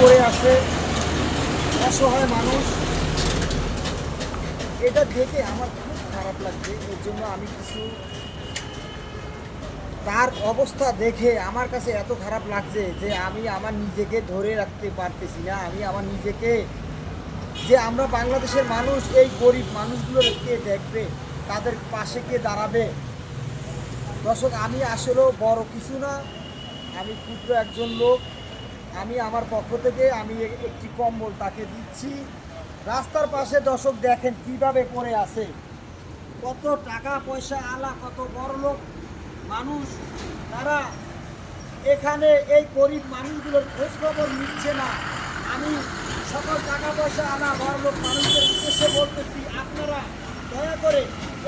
পড়ে আছে অসহায় মানুষ। এটা দেখে আমার খুব খারাপ লাগছে। এর জন্য আমি কিছু তার অবস্থা দেখে আমার কাছে এত খারাপ লাগছে যে আমি আমার নিজেকে ধরে রাখতে পারতেছি না। আমি আমার নিজেকে, যে আমরা বাংলাদেশের মানুষ, এই গরিব মানুষগুলোর কে দেখবে, তাদের পাশে কে দাঁড়াবে? দর্শক, আমি আসলেও বড় কিছু না, আমি ক্ষুদ্র একজন লোক। আমি আমার পক্ষ থেকে আমি একটি কম্বল তাকে দিচ্ছি। রাস্তার পাশে দর্শক দেখেন কিভাবে পড়ে আছে, কত টাকা পয়সা আলা, কত বড় লোক মানুষ, তারা এখানে এই গরিব মানুষগুলোর খোঁজখবর নিচ্ছে না। আমি সকল টাকা পয়সা আনা বড়লোক মানুষদের উদ্দেশ্যে বলতেছি, আপনারা দয়া করে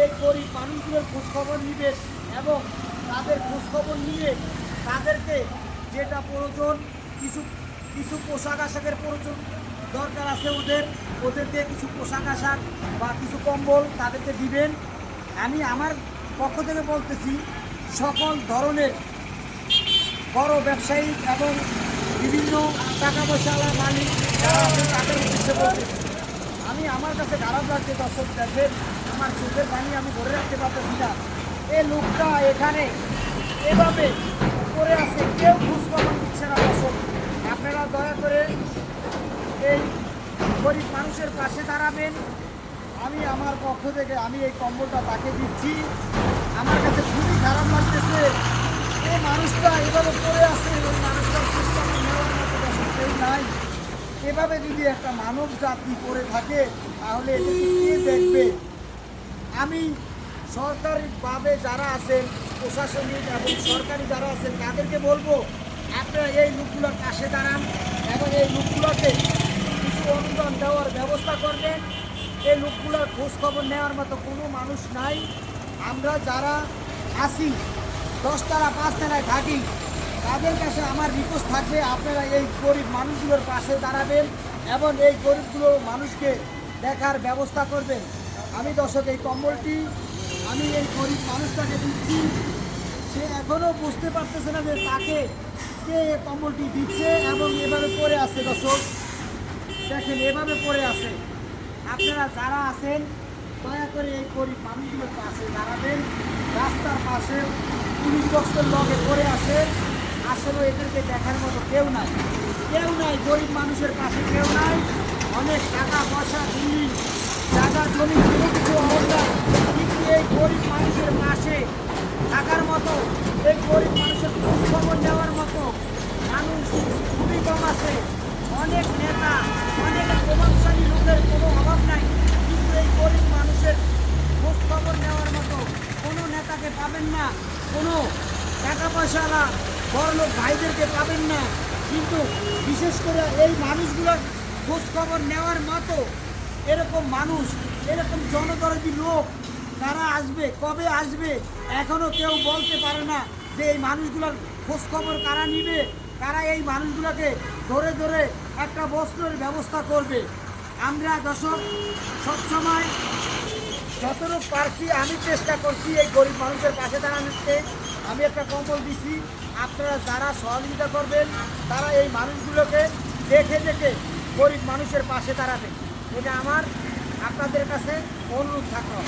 এই গরিব মানুষগুলোর খোঁজখবর নেবেন এবং তাদের খোঁজখবর নিয়ে তাদেরকে যেটা প্রয়োজন, কিছু কিছু পোশাক আশাকের প্রয়োজন দরকার আছে, ওদেরকে কিছু পোশাক আশাক বা কিছু কম্বল তাদেরকে দিবেন। আমি আমার পক্ষ থেকে বলতেছি, সকল ধরনের বড় ব্যবসায়ী এবং বিভিন্ন টাকা পয়সাওয়ালা মালিক যারা আছে তাদের উদ্দেশ্যে বলতেছি। আমি আমার কাছে খারাপ লাগছে দর্শক, দেখেন আমার চোখের পানি আমি ধরে রাখতে পারতেছি না। এই লোকটা এখানে এভাবে করে আছে, কেউ খোঁজখবর দিচ্ছে না। দর্শক, আপনারা দয়া করে এই গরিব মানুষের পাশে দাঁড়াবেন। আমি আমার পক্ষ থেকে আমি এই কম্বলটা তাকে দিচ্ছি। আমার কাছে খুবই খারাপ লাগতেছে, এই মানুষটা এভাবে পড়ে আছে, ওই মানুষটার খোঁজখবর নেওয়ার মতো দর্শক কেউ নাই। এভাবে যদি একটা মানব জাতি করে থাকে তাহলে এদেরকে কে দেখবে? আমি সরকারিভাবে যারা আছেন, প্রশাসনিক এবং সরকারি যারা আছেন, তাদেরকে বলবো আপনারা এই লোকগুলোর পাশে দাঁড়ান এবং এই লোকগুলোকে কিছু অনুদান দেওয়ার ব্যবস্থা করবেন। এই লোকগুলোর খোঁজখবর নেওয়ার মতো কোনো মানুষ নাই। আমরা যারা আছি 10 তলা 5 তলায় থাকি, তাদের কাছে আমার রিকোয়েস্ট থাকবে, আপনারা এই গরিব মানুষগুলোর পাশে দাঁড়াবেন এবং এই গরিবগুলো মানুষকে দেখার ব্যবস্থা করবেন। আমি দর্শক এই কম্বলটি আমি এই গরিব মানুষটাকে দিচ্ছি। সে এখনও বুঝতে পারতেছে না যে তাকে কে এই কম্বলটি দিচ্ছে এবং এভাবে পড়ে আছে। দর্শক দেখেন এভাবে পড়ে আছে। আপনারা যারা আছেন দয়া করে এই গরিব মানুষগুলোর পাশে দাঁড়াবেন। রাস্তার পাশে পুলিশ বক্সের লগে পড়ে আছে, আসলে এদেরকে দেখার মতো কেউ নাই, কেউ নাই। গরিব মানুষের পাশে কেউ নাই। অনেক টাকা পয়সা, বিল্ডিং, জায়গা জমি, কোনো কিছু অবস্থা, কিন্তু এই গরিব মানুষের পাশে থাকার মতো, এই গরিব মানুষের খোঁজখবর নেওয়ার মতো মানুষ খুবই কম আছে। অনেক নেতা, অনেক প্রভাবশালী লোকের কোনো অভাব নাই, কিন্তু এই গরিব মানুষের খোঁজখবর নেওয়ার মতো কোনো নেতাকে পাবেন না, কোনো টাকা পয়সাওয়ালা বড়লোক ভাইদেরকে পাবেন না। কিন্তু বিশেষ করে এই মানুষগুলোর খোঁজখবর নেওয়ার মতো এরকম মানুষ, এরকম জনদরদি লোক তারা আসবে, কবে আসবে এখনও কেউ বলতে পারে না যে এই মানুষগুলোর খোঁজখবর কারা নিবে, কারা এই মানুষগুলোকে ধরে ধরে একটা বস্ত্রের ব্যবস্থা করবে। আমরা দর্শক সবসময় যতটুকু পারছি আমি চেষ্টা করছি এই গরিব মানুষের পাশে দাঁড়ানোতে। আমি একটা কম্বল দিচ্ছি, আপনারা যারা সহযোগিতা করবেন তারা এই মানুষগুলোকে দেখে দেখে গরিব মানুষের পাশে দাঁড়াবেন। এটা আমার আপনাদের কাছে অনুরোধ থাকলো।